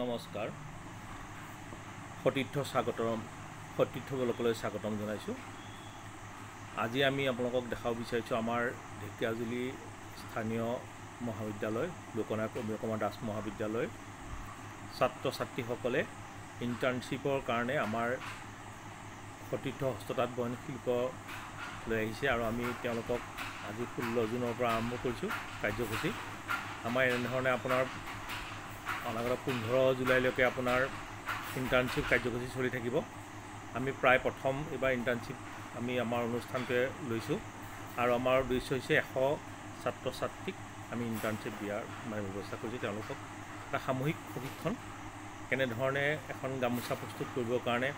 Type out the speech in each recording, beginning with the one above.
নমস্কাৰ সতীৰ্থ ব্লকলৈ স্বাগতম জনাইছোঁ। আজি আমি আপোনালোকক দেখাব বিচাৰিছোঁ আমাৰ ঢেকিয়াজুলি স্থানীয় মহাবিদ্যালয় লোকনায়ক অমীয় কুমাৰ দাস মহাবিদ্যালয় ছাত্ৰ ছাত্ৰীসকলে ইণ্টাৰ্ণশ্বিপৰ কাৰণে আমাৰ সতীৰ্থ হস্ততাঁত বয়ন শিল্প লৈ আহিছে আৰু আমি তেওঁলোকক আজি 16 জুনৰ পৰা আৰম্ভ কৰিছোঁ কাৰ্যসূচী। আমাৰ এনেধৰণে আপোনাৰ অনাগত 15 জুলাইলৈকে আপোনাৰ ইণ্টাৰ্ণশ্বিপ কাৰ্যসূচী চলি থাকিব। আমি প্ৰায় প্ৰথম এইবাৰ ইণ্টাৰ্ণশ্বিপ আমি আমাৰ অনুষ্ঠানটোৱে লৈছোঁ আৰু আমাৰ উদ্দেশ্য হৈছে 100 ছাত্ৰ ছাত্ৰীক আমি ইণ্টাৰ্ণশ্বিপ দিয়াৰ ব্যৱস্থা কৰিছোঁ। তেওঁলোকক এটা সামূহিক প্ৰশিক্ষণ কেনেধৰণে এখন গামোচা প্ৰস্তুত কৰিবৰ কাৰণে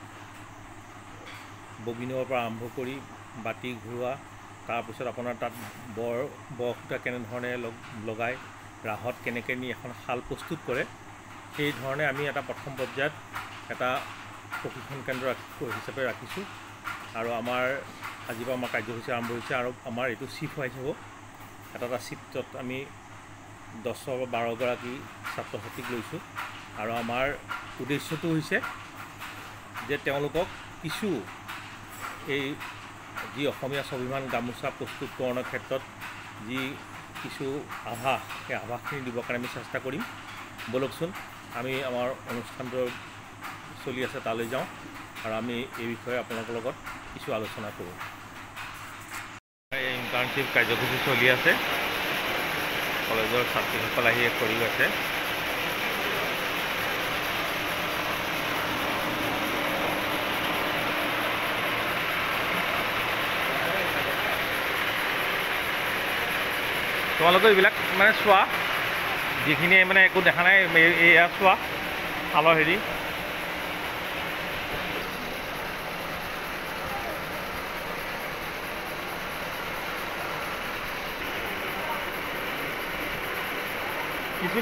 ববিনৰ পৰা আৰম্ভ কৰি বাতি ঘূৰোৱা, তাৰপিছত আপোনাৰ তাত বৰসূতা কেনেধৰণে লগাই ৰাহত কেনেকৈ নি এখন শাল প্ৰস্তুত কৰে, সেই ধৰণে আমি এটা প্ৰথম পৰ্যায়ত এটা প্ৰশিক্ষণ কেন্দ্ৰ হিচাপে ৰাখিছোঁ আৰু আমাৰ আজিৰ পৰা আমাৰ কাৰ্যসূচী আৰম্ভ হৈছে আৰু আমাৰ এইটো চিফ ৱাইজ হ'ব। এটা চিফটত আমি 10 বা 12 গৰাকী ছাত্ৰ ছাত্ৰীক লৈছোঁ আৰু আমাৰ উদ্দেশ্যটো হৈছে যে তেওঁলোকক কিছু এই যি অসমীয়া স্বাভিমান গামোচা প্ৰস্তুতকৰণৰ ক্ষেত্ৰত যি কিছু আভাস, সেই আভাসখিনি দিবৰ কাৰণে আমি চেষ্টা কৰিম। বলকচোন আমি আমাৰ অনুষ্ঠানটো চলি আছে তালৈ যাওঁ আৰু আমি এই বিষয়ে আপোনালোকৰ লগত কিছু আলোচনা কৰোঁ। এই ইণ্টাৰ্ণশ্বিপ কাৰ্যসূচী চলি আছে, কলেজৰ ছাত্ৰীসকল আহি কৰি আছে। তোমালোকে এইবিলাক মানে চোৱা, যিখিনি মানে একো দেখা নাই এয়া চোৱা শালৰ হেৰি।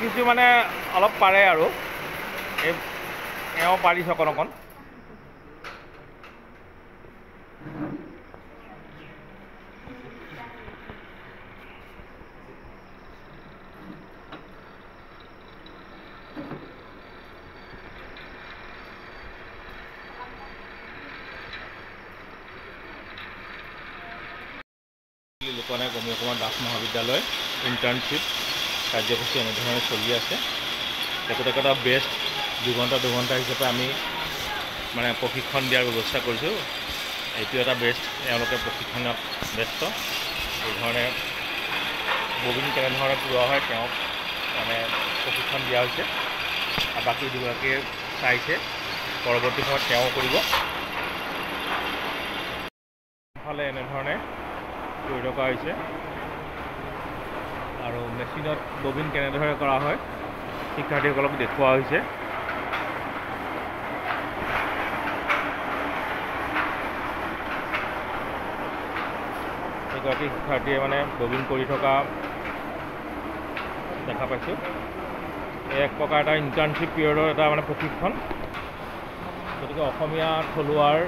কিছু মানে অলপ পাৰে আৰু এওঁ পাৰিছে অকণ। লোকনায়ক অমীয় কুমাৰ দাস মহাবিদ্যালয় ইণ্টাৰ্ণশ্বিপ কাৰ্যসূচী এনেধৰণে চলি আছে। একোটা বেষ্ট 2 ঘণ্টা হিচাপে আমি মানে প্ৰশিক্ষণ দিয়াৰ ব্যৱস্থা কৰিছোঁ। এইটো এটা বেষ্ট, এওঁলোকে প্ৰশিক্ষণত ব্যস্ত। এইধৰণে ববিন কেনেধৰণে পুৰোৱা হয় তেওঁক মানে প্ৰশিক্ষণ দিয়া হৈছে আৰু বাকী দুগৰাকীয়ে চাইছে, পৰৱৰ্তী সময়ত তেওঁ কৰিব। ফালে এনেধৰণে কৰি থকা হৈছে আৰু মেচিনত ববিন কেনেদৰে কৰা হয় শিক্ষাৰ্থীসকলক দেখুওৱা হৈছে। এগৰাকী শিক্ষাৰ্থীয়ে মানে ববিন কৰি থকা দেখা পাইছোঁ। এই এক প্ৰকাৰ এটা ইণ্টাৰ্ণশ্বিপ পিৰিয়ডৰ এটা মানে প্ৰশিক্ষণ। গতিকে অসমীয়া থলুৱাৰ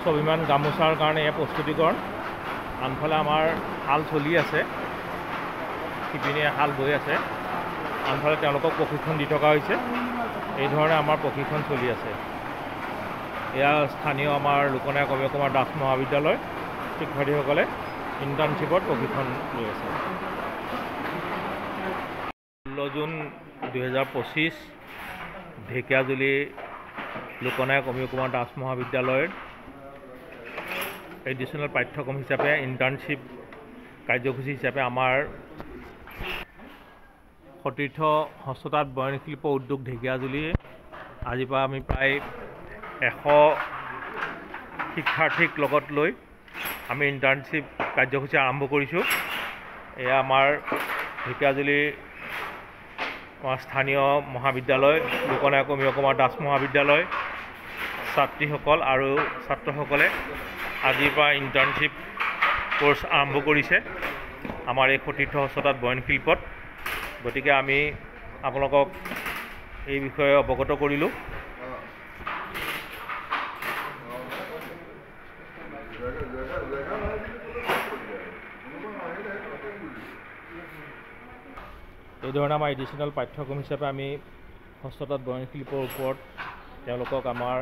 স্বাভিমান গামোচাৰ কাৰণে এয়া প্ৰস্তুতিকৰণ। আনফালে আমাৰ শাল চলি আছে, শিপিনীয়ে শাল বৈ আছে, আনফালে তেওঁলোকক প্ৰশিক্ষণ দি থকা হৈছে। এই ধৰণে আমাৰ প্ৰশিক্ষণ চলি আছে। এয়া স্থানীয় আমাৰ লোকনায়ক অমীয় কুমাৰ দাস মহাবিদ্যালয় শিক্ষাৰ্থীসকলে ইণ্টাৰ্ণশ্বিপত প্ৰশিক্ষণ লৈ আছে। 16 জুন 2025 ঢেকিয়াজুলি লোকনায়ক অমীয় কুমাৰ দাস মহাবিদ্যালয়ৰ এডিশ্যনেল পাঠ্যক্ৰম হিচাপে ইণ্টাৰ্ণশ্বিপ কাৰ্যসূচী হিচাপে আমাৰ সতীৰ্থ হস্ততাঁত বয়ন শিল্প উদ্যোগ ঢেকিয়াজুলি আজিৰ পৰা আমি প্ৰায় 100 শিক্ষাৰ্থীক লগত লৈ আমি ইণ্টাৰ্ণশ্বিপ কাৰ্যসূচী আৰম্ভ কৰিছোঁ। এয়া আমাৰ ঢেকিয়াজুলি আমাৰ স্থানীয় মহাবিদ্যালয় লোকনায়ক অমীয় কুমাৰ দাস মহাবিদ্যালয় ছাত্ৰীসকল আৰু ছাত্ৰসকলে আজিৰ পৰা ইণ্টাৰ্ণশ্বিপ কোৰ্চ আৰম্ভ কৰিছে আমাৰ এই সতীৰ্থ হস্ততাঁত বয়ন শিল্পত। গতিকে আমি আপোনালোকক এই বিষয়ে অৱগত কৰিলোঁ। এই ধৰণে আমাৰ এডিশ্যনেল পাঠ্যক্ৰম হিচাপে আমি হস্ততাঁত বয়ন শিল্পৰ ওপৰত তেওঁলোকক আমাৰ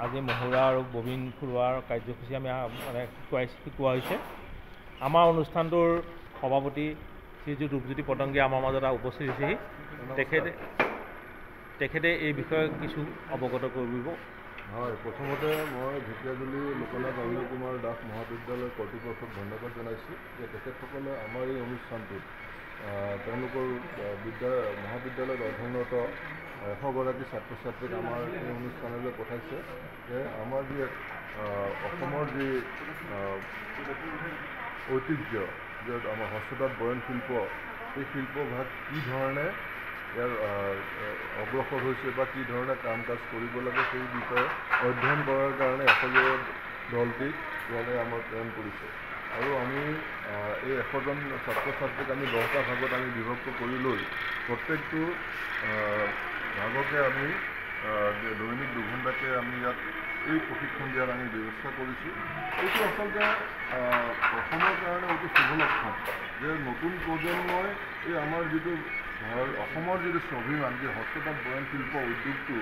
আজি মহুৰা আৰু ববিন ফুৰোৱাৰ কাৰ্যসূচী আমি মানে শিকোৱা হৈছে। আমাৰ অনুষ্ঠানটোৰ সভাপতি শ্ৰীযুত ৰূপজ্যোতি পটংগী আমাৰ মাজত উপস্থিত হৈছেহি। তেখেতে এই বিষয়ে কিছু অৱগত কৰিব। হয়, প্ৰথমতে মই ঢেকীয়াজুলি লোকনাথ অনিল কুমাৰ দাস মহাবিদ্যালয় কৰ্তৃপক্ষক ধন্যবাদ জনাইছোঁ যে তেখেতসকলে আমাৰ এই অনুষ্ঠানটোত তেওঁলোকৰ মহাবিদ্যালয়ত অধ্যয়নৰত 100গৰাকী ছাত্ৰ ছাত্ৰীক আমাৰ এই অনুষ্ঠানলৈ পঠাইছে যে আমাৰ যি অসমৰ যি ঐতিহ্য যে আমাৰ হস্ততাঁত বয়ন শিল্প, এই শিল্পভাগ কি ধৰণে ইয়াৰ অগ্ৰসৰ হৈছে বা কি ধৰণে কাম কাজ কৰিব লাগে সেই বিষয়ে অধ্যয়ন কৰাৰ কাৰণে 100জনীয়া দলটিক ইয়ালৈ আমাৰ প্ৰেৰণ কৰিছে। আৰু আমি এই 100জন ছাত্ৰ ছাত্ৰীক আমি 10টা ভাগত আমি বিভক্ত কৰি লৈ প্ৰত্যেকটো ভাগকে আমি দৈনিক 2 ঘণ্টাকৈ আমি ইয়াত এই প্ৰশিক্ষণ দিয়াৰ আমি ব্যৱস্থা কৰিছোঁ। এইটো আচলতে অসমৰ কাৰণে অতি শুভ লক্ষণ যে নতুন প্ৰজন্মই এই আমাৰ যিটো অসমৰ যিটো স্বাভিমান যে হস্ততাঁত বয়ন শিল্প উদ্যোগটো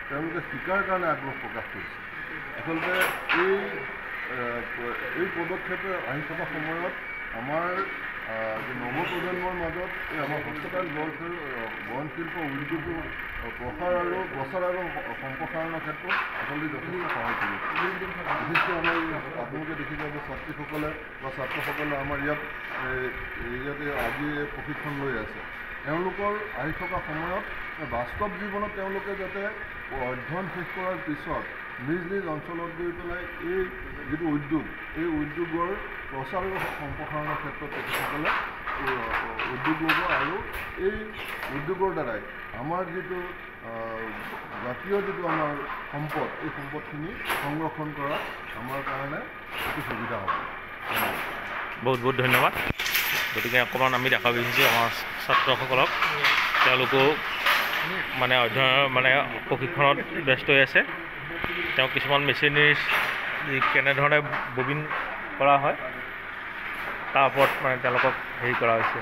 তেওঁলোকে শিকাৰ কাৰণে আগ্ৰহ প্ৰকাশ কৰিছে। আচলতে এই পদক্ষেপে আহি থকা সময়ত আমাৰ নৱপ্ৰজন্মৰ মাজত এই আমাৰ হস্ততাঁত বয়ন শিল্প উদ্যোগটো প্ৰচাৰ আৰু সম্প্ৰসাৰণৰ ক্ষেত্ৰত আচলতে যথেষ্ট সহায় কৰিছে। বিশেষকৈ আমাৰ আপোনালোকে দেখিব যে ছাত্ৰীসকলে বা ছাত্ৰসকলে আমাৰ ইয়াতে আজি প্ৰশিক্ষণ লৈ আছে। তেওঁলোকৰ আহি থকা সময়ত বাস্তৱ জীৱনত তেওঁলোকে যাতে অধ্যয়ন শেষ কৰাৰ পিছত নিজ নিজ অঞ্চলত গৈ পেলাই এই যিটো উদ্যোগ, এই উদ্যোগৰ প্ৰচাৰ আৰু সম্প্ৰসাৰণৰ ক্ষেত্ৰত তেখেতসকলে উদ্যোগ ল'ব আৰু এই উদ্যোগৰ দ্বাৰাই আমাৰ যিটো জাতীয় যিটো আমাৰ সম্পদ, এই সম্পদখিনি সংৰক্ষণ কৰা আমাৰ কাৰণে অতি সুবিধা হ'ব। বহুত বহুত ধন্যবাদ। গতিকে অকণমান আমি দেখা বিচাৰিছোঁ আমাৰ ছাত্ৰসকলক, তেওঁলোকো মানে প্ৰশিক্ষণত ব্যস্ত হৈ আছে। তেওঁ কিছুমান মেচিনাৰীজ কেনেধৰণে ববিন কৰা হয় তাৰ ওপৰত তেওঁলোকক হেৰি কৰা হৈছে।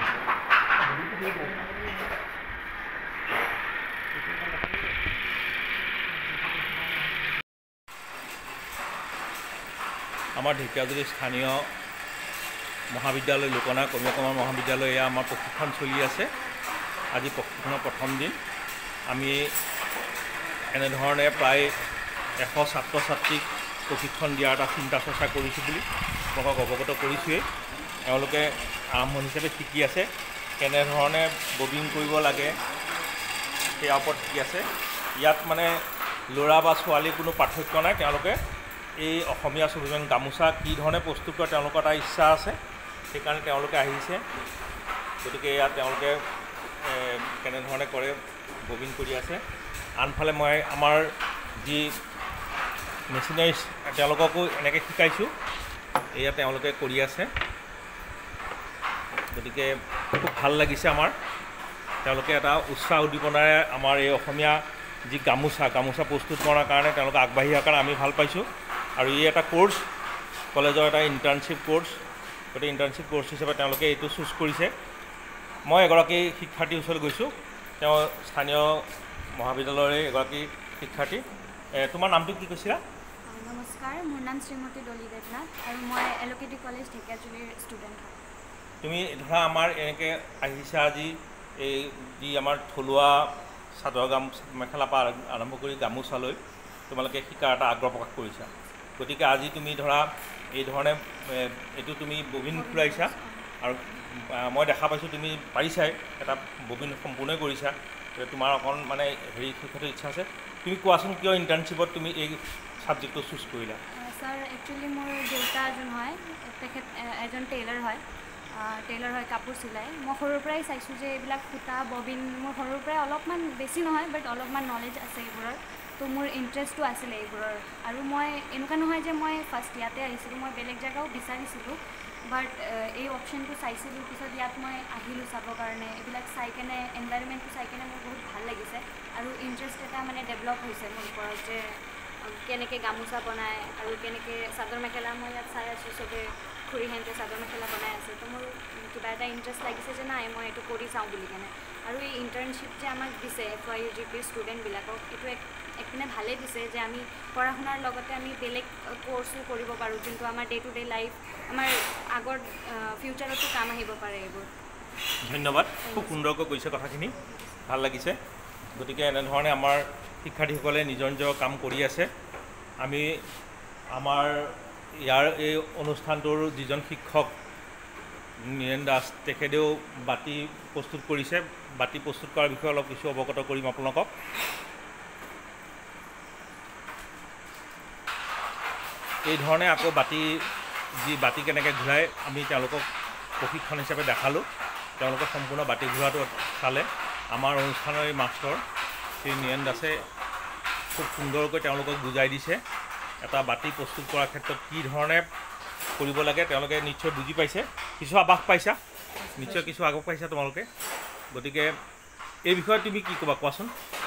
আমাৰ ঢেকীয়াজুলি স্থানীয় মহাবিদ্যালয় লোকনাথ অনিল কুমাৰ মহাবিদ্যালয় এয়া আমাৰ প্ৰশিক্ষণ চলি আছে। আজি প্ৰশিক্ষণৰ প্ৰথম দিন। আমি এনেধৰণে প্ৰায় 100 ছাত্ৰ ছাত্ৰীক প্ৰশিক্ষণ দিয়াৰ এটা চিন্তা চৰ্চা কৰিছোঁ বুলি আপোনালোকক অৱগত কৰিছোঁৱেই। তেওঁলোকে আৰম্ভণি হিচাপে শিকি আছে, কেনেধৰণে ববিন কৰিব লাগে সেয়াৰ ওপৰত শিকি আছে। ইয়াত ল'ৰা বা ছোৱালীৰ কোনো পাৰ্থক্য নাই। তেওঁলোকে এই অসমীয়া স্বাভিমান গামোচা কি ধৰণে প্ৰস্তুত কৰে তেওঁলোকৰ এটা ইচ্ছা আছে, সেইকাৰণে তেওঁলোকে আহিছে। গতিকে ইয়াত তেওঁলোকে কেনেধৰণে কৰে ববিন কৰি আছে। আনফালে মই আমাৰ যি মেচিনাৰীজ তেওঁলোককো এনেকৈ শিকাইছোঁ, এয়া তেওঁলোকে কৰি আছে। গতিকে খুব ভাল লাগিছে আমাৰ। তেওঁলোকে এটা উৎসাহ উদ্দীপনাৰে আমাৰ এই অসমীয়া যি গামোচা প্ৰস্তুত কৰাৰ কাৰণে তেওঁলোকে আগবাঢ়ি অহাৰ কাৰণে আমি ভাল পাইছোঁ। আৰু ই এটা কোৰ্চ, কলেজৰ এটা ইণ্টাৰ্ণশ্বিপ কোৰ্চ। গতিকে ইণ্টাৰ্ণশ্বিপ কোৰ্চ হিচাপে তেওঁলোকে এইটো চুজ কৰিছে। মই এগৰাকী শিক্ষাৰ্থীৰ ওচৰত গৈছোঁ, তেওঁ স্থানীয় মহাবিদ্যালয়ৰে এগৰাকী শিক্ষাৰ্থী। তোমাৰ নামটো কি কৈছিলা? নমস্কাৰ, মোৰ নাম শ্ৰীমতী ডলি দেৱনাথ আৰু মই LOKT কলেজ ঢেকীয়াজুলিৰ ষ্টুডেণ্ট হয়। তুমি ধৰা আমাৰ এনেকৈ আহিছা আজি এই যি আমাৰ থলুৱা চাদৰ মেখেলা পৰা আৰম্ভ কৰি গামোচালৈ তোমালোকে শিকাৰ এটা আগ্ৰহ প্ৰকাশ কৰিছা। গতিকে আজি তুমি ধৰা এই ধৰণে এইটো তুমি ববিন ফুৰাইছা আৰু মই দেখা পাইছোঁ তুমি পাৰিছাই, এটা ববিন সম্পূৰ্ণই কৰিছা। তোমাৰ অকণ শিক্ষাটো ইচ্ছা আছে। তুমি কোৱাচোন কিয় ইণ্টাৰ্ণশ্বিপত তুমি এই ছাবজেক্টটো চুজ কৰিলা? ছাৰ, একচুৱেলি মোৰ দেউতা এজন হয়, তেখেত এজন টেইলাৰ হয়, কাপোৰ চিলাই। মই সৰুৰ পৰাই চাইছোঁ যে এইবিলাক সূতা ববিন মোৰ সৰুৰ পৰাই অলপমান, বেছি নহয় বাট অলপমান নলেজ আছে এইবোৰৰ। তো মোৰ ইণ্টাৰেষ্টটো আছিলে এইবোৰৰ। আৰু মই এনেকুৱা নহয় যে মই ফাৰ্ষ্ট ইয়াতে আহিছিলোঁ, মই বেলেগ জেগাও বিচাৰিছিলোঁ, বাট এই অপশ্যনটো চাইছিলোঁ। পিছত ইয়াত মই আহিলোঁ চাবৰ কাৰণে। এইবিলাক চাই কেনে, এনভাইৰনমেণ্টটো চাই কেনে মোৰ বহুত ভাল লাগিছে আৰু ইণ্টাৰেষ্ট এটা ডেভেলপ হৈছে মোৰ ওপৰত যে কেনেকৈ গামোচা বনায় আৰু কেনেকৈ চাদৰ মেখেলা। মই ইয়াত চাই আছোঁ চবে খুৰীহেঁতে চাদৰ মেখেলা বনাই আছে, তো মোৰ কিবা এটা ইণ্টাৰেষ্ট লাগিছে যে নাই মই এইটো কৰি চাওঁ বুলি কেনে। আৰু এই ইণ্টাৰ্ণশ্বিপ যে আমাক দিছে FYUGP ষ্টুডেণ্টবিলাকক এইটো একপিনে ভালেই দিছে যে আমি পঢ়া শুনাৰ লগতে আমি বেলেগ কোৰ্চো কৰিব পাৰোঁ যোনটো আমাৰ ডে টু ডে লাইফ আমাৰ আগৰ ফিউচাৰতো কাম আহিব পাৰে এইবোৰ। ধন্যবাদ, খুব সুন্দৰকৈ কৈছে কথাখিনি, ভাল লাগিছে। গতিকে এনেধৰণে আমাৰ শিক্ষাৰ্থীসকলে নিজৰ নিজৰ কাম কৰি আছে। আমি আমাৰ ইয়াৰ এই অনুষ্ঠানটোৰ যিজন শিক্ষক নীৰেণ দাস তেখেতেও বাতি প্ৰস্তুত কৰিছে। বাতি প্ৰস্তুত কৰাৰ বিষয়ে অলপ কিছু অৱগত কৰিম আপোনালোকক। এই ধৰণে আকৌ বাতি কেনেকৈ ঘূৰাই আমি তেওঁলোকক প্ৰশিক্ষণ হিচাপে দেখালোঁ। তেওঁলোকে সম্পূৰ্ণ বাতি ঘূৰাটো চালে। আমাৰ অনুষ্ঠানৰ এই মাষ্টৰ শ্ৰী নীৰেণ দাসে খুব সুন্দৰকৈ তেওঁলোকক বুজাই দিছে এটা বাতি প্ৰস্তুত কৰাৰ ক্ষেত্ৰত কি ধৰণে কৰিব লাগে। তেওঁলোকে নিশ্চয় বুজি পাইছে, কিছু আভাস পাইছা, নিশ্চয় কিছু আভাস পাইছা তোমালোকে। গতিকে এই বিষয়ে তুমি কি ক'বা, কোৱাচোন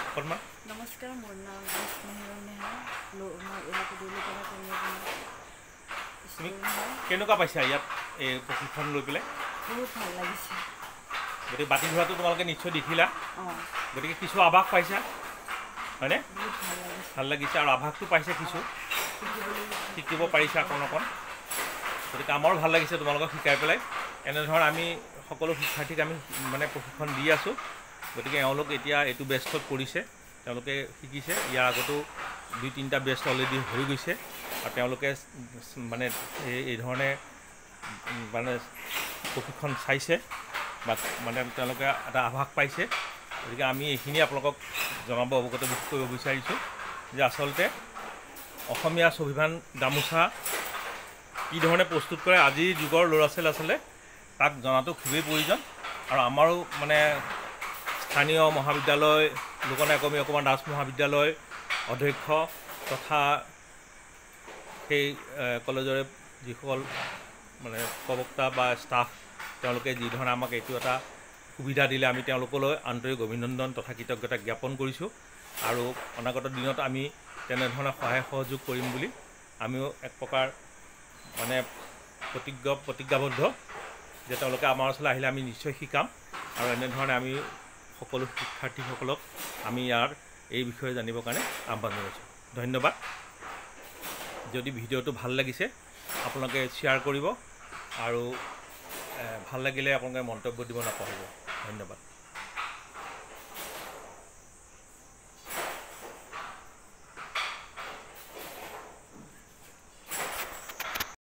অকণমান। নমস্কাৰ, মোৰ নাম নেহা। তুমি কেনেকুৱা পাইছা ইয়াত এই প্ৰশিক্ষণ লৈ পেলাই? বহুত ভাল লাগিছে। গতিকে বাতি ঘূৰাটো তোমালোকে নিশ্চয় দেখিলা, অঁ, গতিকে কিছু আভাস পাইছা হয়নে? বহুত ভাল লাগিছে। ভাল লাগিছে আৰু আভাসটো পাইছে, কিছু শিকিব পাৰিছা অকণ অকণ। গতিকে আমাৰো ভাল লাগিছে তোমালোকক শিকাই পেলাই। এনেধৰণে আমি সকলো শিক্ষাৰ্থীক আমি মানে প্ৰশিক্ষণ দি আছোঁ। গতিকে এওঁলোক এতিয়া এইটো বেষ্টত কৰিছে, তেওঁলোকে শিকিছে। ইয়াৰ আগতো 2-3টা বেষ্ট অলৰেডি হৈ গৈছে আৰু তেওঁলোকে মানে এই ধৰণে মানে প্ৰশিক্ষণ চাইছে বা মানে তেওঁলোকে এটা আভাস পাইছে। গতিকে আমি এইখিনি আপোনালোকক জনাব অৱগত কৰিব বিচাৰিছোঁ যে আচলতে অসমীয়া স্বাভিমান গামোচা কি ধৰণে প্ৰস্তুত কৰে আজিৰ যুগৰ ল'ৰা ছোৱালী আচলতে তাক জনাটো খুবেই প্ৰয়োজন। আৰু আমাৰো মানে স্থানীয় মহাবিদ্যালয় লোকনায়ক অকণমান দাস মহাবিদ্যালয় অধ্যক্ষ তথা সেই কলেজৰে যিসকল মানে প্ৰবক্তা বা ষ্টাফ, তেওঁলোকে যি ধৰণে আমাক এইটো এটা সুবিধা দিলে আমি তেওঁলোকলৈ আন্তৰিক অভিনন্দন তথা কৃতজ্ঞতা জ্ঞাপন কৰিছোঁ। আৰু অনাগত দিনত আমি তেনেধৰণে সহায় সহযোগ কৰিম বুলি আমিও এক প্ৰকাৰ মানে প্ৰতিজ্ঞাবদ্ধ যে তেওঁলোকে আমাৰ ওচৰলৈ আহিলে আমি নিশ্চয় শিকাম। আৰু এনেধৰণে আমি সকলো শিক্ষাৰ্থীসকলক আমি ইয়াৰ এই বিষয়ে জানিবৰ কাৰণে আহ্বান জনাইছোঁ। ধন্যবাদ। যদি ভিডিঅ'টো ভাল লাগিছে আপোনালোকে শ্বেয়াৰ কৰিব আৰু ভাল লাগিলে আপোনালোকে মন্তব্য দিব নাপাহৰিব। ধন্যবাদ।